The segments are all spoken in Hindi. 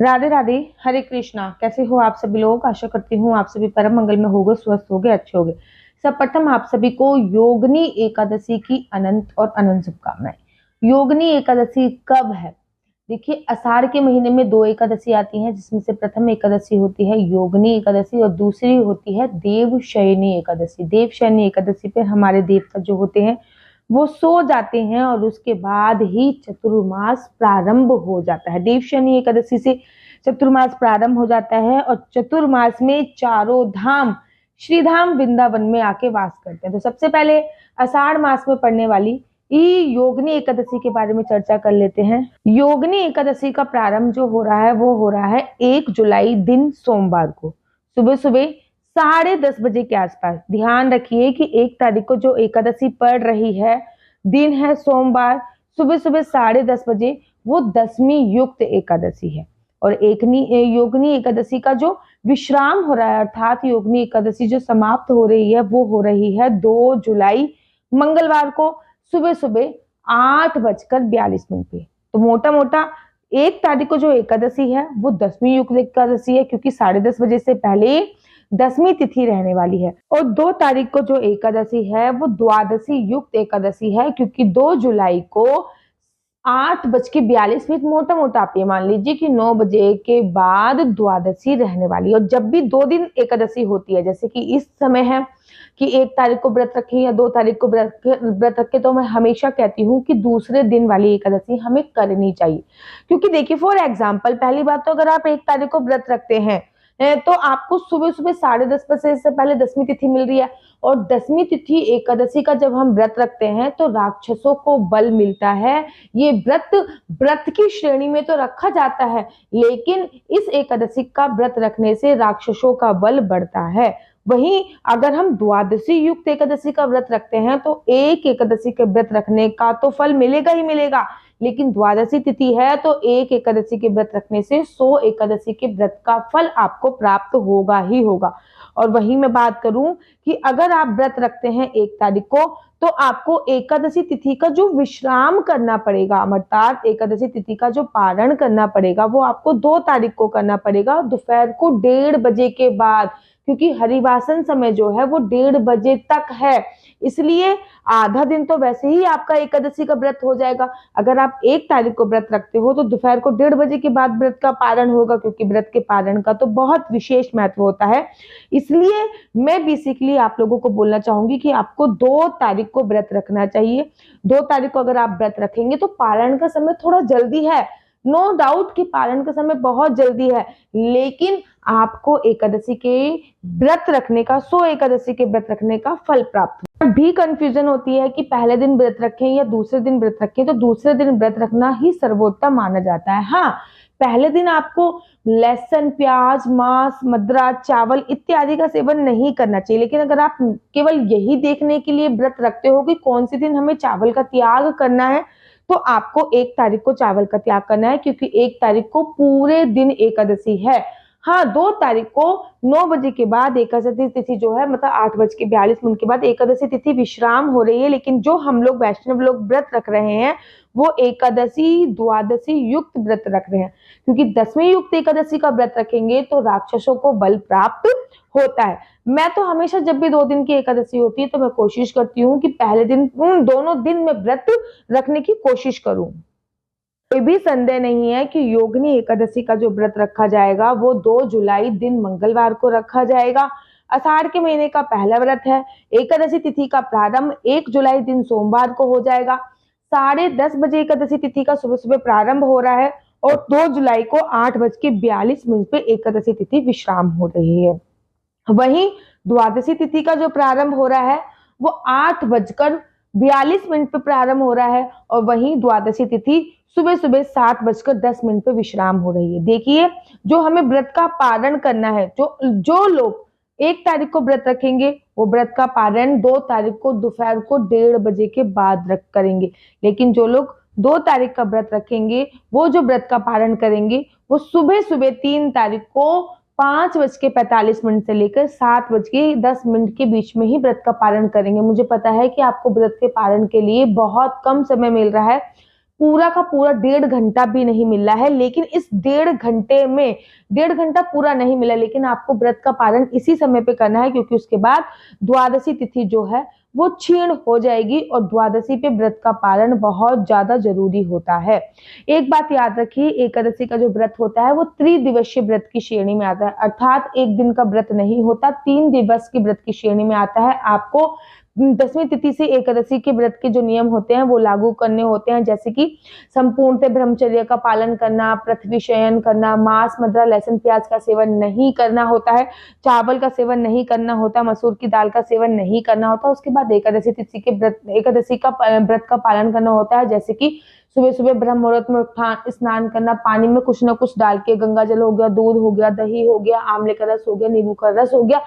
राधे राधे। हरे कृष्णा। कैसे हो आप सभी लोग? आशा करती हूँ आप सभी परम मंगल में होगे, स्वस्थ होगे, अच्छे होगे। सर्वप्रथम आप सभी को योगिनी एकादशी की अनंत और अनंत शुभकामनाएं। योगिनी एकादशी कब है? देखिए, आषाढ़ के महीने में दो एकादशी आती हैं, जिसमें से प्रथम एकादशी होती है योगिनी एकादशी और दूसरी होती है देवशयनी एकादशी। देवशयनी एकादशी पे हमारे देवता जो होते हैं वो सो जाते हैं और उसके बाद ही चतुर्मास प्रारंभ हो जाता है। देवशयनी एकादशी से चतुर्मास प्रारंभ हो जाता है और चतुर्मास में चारों धाम श्रीधाम वृंदावन में आके वास करते हैं। तो सबसे पहले आषाढ़ मास में पड़ने वाली योगिनी एकादशी के बारे में चर्चा कर लेते हैं। योगिनी एकादशी का प्रारंभ जो हो रहा है वो हो रहा है 1 जुलाई दिन सोमवार को सुबह सुबह 10:30 बजे के आसपास। ध्यान रखिए कि 1 तारीख को जो एकादशी पड़ रही है, दिन है सोमवार, सुबह सुबह 10:30 बजे वो 10वीं युक्त एकादशी है। और योगिनी एकादशी का जो विश्राम हो रहा है, अर्थात योगिनी एकादशी जो समाप्त हो रही है वो हो रही है 2 जुलाई मंगलवार को सुबह सुबह 8:42 पे। तो मोटा मोटा 1 तारीख को जो एकादशी है वो 10वीं युक्त एकादशी है, क्योंकि 10:30 बजे से पहले 10वीं तिथि रहने वाली है। और 2 तारीख को जो एकादशी है वो द्वादशी युक्त एकादशी है, क्योंकि 2 जुलाई को 8:42, मोटा मोटा आप ये मान लीजिए कि 9 बजे के बाद द्वादशी रहने वाली है। और जब भी 2 दिन एकादशी होती है, जैसे कि इस समय है कि 1 तारीख को व्रत रखें या 2 तारीख को व्रत रखें, तो मैं हमेशा कहती हूँ कि दूसरे दिन वाली एकादशी हमें करनी चाहिए। क्योंकि देखिए, फॉर एग्जाम्पल, पहली बात तो अगर आप 1 तारीख को व्रत रखते हैं तो आपको सुबह सुबह 10:30 बजे से पहले 10वीं तिथि मिल रही है। और 10वीं तिथि एकादशी का जब हम व्रत रखते हैं तो राक्षसों को बल मिलता है। ये व्रत की श्रेणी में तो रखा जाता है, लेकिन इस एकादशी का व्रत रखने से राक्षसों का बल बढ़ता है। वहीं अगर हम द्वादशी युक्त एकादशी का व्रत रखते हैं तो एक एकादशी के व्रत रखने का तो फल मिलेगा ही मिलेगा, लेकिन द्वादशी तिथि है तो एक एकादशी के व्रत रखने से 100 एकादशी के व्रत का फल आपको प्राप्त होगा ही होगा। और वहीं मैं बात करूं कि अगर आप व्रत रखते हैं 1 तारीख को, तो आपको एकादशी तिथि का जो विश्राम करना पड़ेगा, अर्थात एकादशी तिथि का जो पारण करना पड़ेगा, वो आपको 2 तारीख को करना पड़ेगा, दोपहर को 1:30 बजे के बाद। क्योंकि हरिवासन समय जो है वो 1:30 बजे तक है, इसलिए आधा दिन तो वैसे ही आपका एकादशी का व्रत हो जाएगा। अगर आप 1 तारीख को व्रत रखते हो तो दोपहर को 1:30 बजे के बाद व्रत का पारण होगा, क्योंकि व्रत के पारण का तो बहुत विशेष महत्व होता है। इसलिए मैं बेसिकली आप लोगों को बोलना चाहूंगी कि आपको 2 तारीख को व्रत रखना चाहिए। 2 तारीख को अगर आप व्रत रखेंगे तो पारण का समय थोड़ा जल्दी है, नो डाउट कि पारण का समय बहुत जल्दी है, लेकिन आपको एकादशी के व्रत रखने का, 100 एकादशी के व्रत रखने का फल प्राप्त हो। भी कंफ्यूजन होती है कि पहले दिन व्रत रखें या दूसरे दिन व्रत रखें, तो दूसरे दिन व्रत रखना ही सर्वोत्तम माना जाता है। हाँ, पहले दिन आपको लहसुन, प्याज, मांस, मदिरा, चावल इत्यादि का सेवन नहीं करना चाहिए। लेकिन अगर आप केवल यही देखने के लिए व्रत रखते हो कि कौन से दिन हमें चावल का त्याग करना है, तो आपको 1 तारीख को चावल का त्याग करना है, क्योंकि 1 तारीख को पूरे दिन एकादशी है। हाँ, 2 तारीख को 9 बजे के बाद एकादशी तिथि जो है, मतलब 8:42 के बाद एकादशी तिथि विश्राम हो रही है। लेकिन जो हम लोग वैष्णव लोग व्रत रख रहे हैं वो एकादशी द्वादशी युक्त व्रत रख रहे हैं, क्योंकि 10वीं युक्त एकादशी का व्रत रखेंगे तो राक्षसों को बल प्राप्त होता है। मैं तो हमेशा जब भी 2 दिन की एकादशी होती है तो मैं कोशिश करती हूँ कि पहले दिन उन दोनों दिन में व्रत रखने की कोशिश करूं। कोई भी संदेह नहीं है कि योगिनी एकादशी का जो व्रत रखा जाएगा वो 2 जुलाई दिन मंगलवार को रखा जाएगा। आषाढ़ के महीने का पहला व्रत है। एकादशी तिथि का प्रारंभ 1 जुलाई दिन सोमवार को हो जाएगा। 10:30 बजे एकादशी तिथि का सुबह सुबह प्रारंभ हो रहा है और 2 जुलाई को 8:42 पे एकादशी तिथि विश्राम हो रही है। वहीं द्वादशी तिथि का जो प्रारंभ हो रहा है वो 8:42 पे प्रारंभ हो रहा है और वहीं द्वादशी तिथि सुबह सुबह 7:10 पे विश्राम हो रही है। देखिए, जो हमें व्रत का पारण करना है, जो लोग 1 तारीख को व्रत रखेंगे वो व्रत का पारण 2 तारीख को दोपहर को 1:30 बजे के बाद करेंगे। लेकिन जो लोग 2 तारीख का व्रत रखेंगे, वो जो व्रत का पारण करेंगे वो सुबह सुबह 3 तारीख को 5:45 से लेकर 7:10 के बीच में ही व्रत का पारण करेंगे। मुझे पता है कि आपको व्रत के पारण के लिए बहुत कम समय मिल रहा है, पूरा का पूरा 1.5 घंटा भी नहीं मिला है, लेकिन इस 1.5 घंटे में 1.5 घंटा पूरा नहीं मिला, लेकिन आपको व्रत का पालन इसी समय पे करना है, क्योंकि उसके बाद द्वादशी तिथि जो है वो क्षीण हो जाएगी और द्वादशी पे व्रत का पालन बहुत ज्यादा जरूरी होता है। एक बात याद रखिए, एकादशी का जो व्रत होता है वो त्रिदिवसीय व्रत की श्रेणी में आता है, अर्थात एक दिन का व्रत नहीं होता, 3 दिवस की व्रत की श्रेणी में आता है। आपको 10वीं तिथि से एकादशी के व्रत के जो नियम होते हैं वो लागू करने होते हैं, जैसे कि संपूर्णतः ब्रह्मचर्य का पालन करना, पृथ्वी शयन करना, मांस, मदिरा, लहसुन, प्याज का सेवन नहीं करना होता है, चावल का सेवन नहीं करना होता, मसूर की दाल का सेवन नहीं करना होता। उसके बाद एकादशी तिथि के एकादशी का व्रत का पालन करना होता है, जैसे कि सुबह सुबह ब्रह्म मुहूर्त में स्नान करना, पानी में कुछ ना कुछ डाल के, गंगा जल हो गया, दूध हो गया, दही हो गया, आंवले का रस हो गया, नींबू का रस हो गया,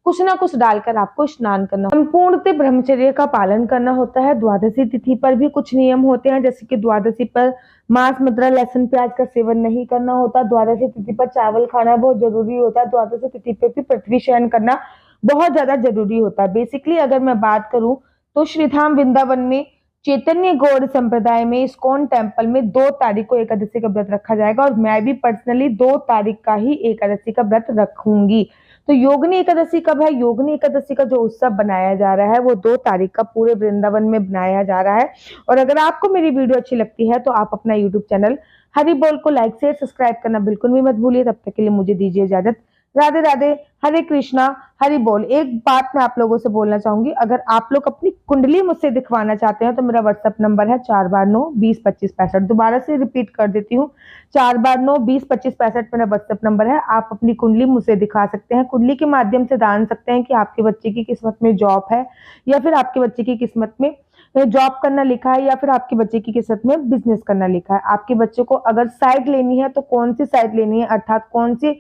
कुछ ना कुछ डालकर आपको स्नान करना, संपूर्णतः ब्रह्मचर्य का पालन करना होता है। द्वादशी तिथि पर भी कुछ नियम होते हैं, जैसे कि द्वादशी पर मांस, मदिरा, लहसुन, प्याज का सेवन नहीं करना होता, द्वादशी तिथि पर चावल खाना बहुत जरूरी होता है, द्वादशी तिथि पर भी पृथ्वी शयन करना बहुत ज्यादा जरूरी होता है। बेसिकली अगर मैं बात करूं तो श्रीधाम वृंदावन में चैतन्य गौड़ संप्रदाय में इस्कॉन टेम्पल में 2 तारीख को एकादशी का व्रत रखा जाएगा, और मैं भी पर्सनली 2 तारीख का ही एकादशी का व्रत रखूंगी। तो योगिनी एकादशी कब है? योगिनी एकादशी का जो उत्सव बनाया जा रहा है वो 2 तारीख का पूरे वृंदावन में बनाया जा रहा है। और अगर आपको मेरी वीडियो अच्छी लगती है तो आप अपना यूट्यूब चैनल हरि बोल को लाइक शेयर सब्सक्राइब करना बिल्कुल भी मत भूलिए। तब तक के लिए मुझे दीजिए इजाजत। राधे राधे, हरे कृष्णा, हरि बोल। एक बात मैं आप लोगों से बोलना चाहूंगी, अगर आप लोग अपनी कुंडली मुझसे दिखवाना चाहते हैं तो मेरा व्हाट्सएप नंबर है 429202565। दोबारा से रिपीट कर देती हूँ, 429202565 मेरा व्हाट्सएप नंबर है। आप अपनी कुंडली मुझसे दिखा सकते हैं, कुंडली के माध्यम से जान सकते हैं कि आपके बच्चे की किस्मत में जॉब है, या फिर आपके बच्चे की किस्मत में जॉब करना लिखा है, या फिर आपके बच्चे की किस्मत में बिजनेस करना लिखा है। आपके बच्चे को अगर साइड लेनी है तो कौन सी साइड लेनी है, अर्थात कौन सी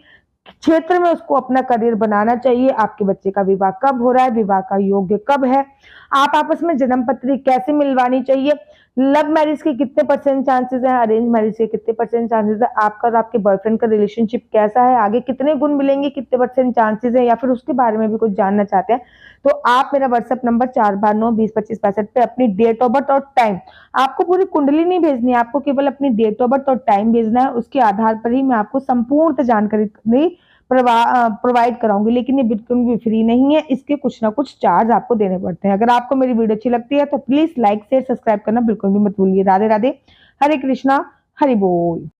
क्षेत्र में उसको अपना करियर बनाना चाहिए, आपके बच्चे का विवाह कब हो रहा है, विवाह का योग्य कब है, आप आपस में जन्म पत्री कैसे मिलवानी चाहिए, लव मैरिज के कितने % चांसेस हैं, अरेंज मैरिज के कितने % चांसेस है, आपका और आपके बॉयफ्रेंड का रिलेशनशिप कैसा है, आगे कितने गुण मिलेंगे, कितने % चांसेस है, या फिर उसके बारे में भी कुछ जानना चाहते हैं तो आप मेरा व्हाट्सएप नंबर 429202565 पे अपनी डेट ऑफ बर्थ और टाइम, आपको पूरी कुंडली नहीं भेजनी है, आपको केवल अपनी डेट ऑफ बर्थ और टाइम भेजना है। उसके आधार पर ही मैं आपको संपूर्ण जानकारी प्रोवाइड कराऊंगी, लेकिन ये बिल्कुल भी फ्री नहीं है, इसके कुछ ना कुछ चार्ज आपको देने पड़ते हैं। अगर आपको मेरी वीडियो अच्छी लगती है तो प्लीज लाइक शेयर सब्सक्राइब करना बिल्कुल भी मत भूलिए। राधे राधे, हरे कृष्णा, हरि बोल।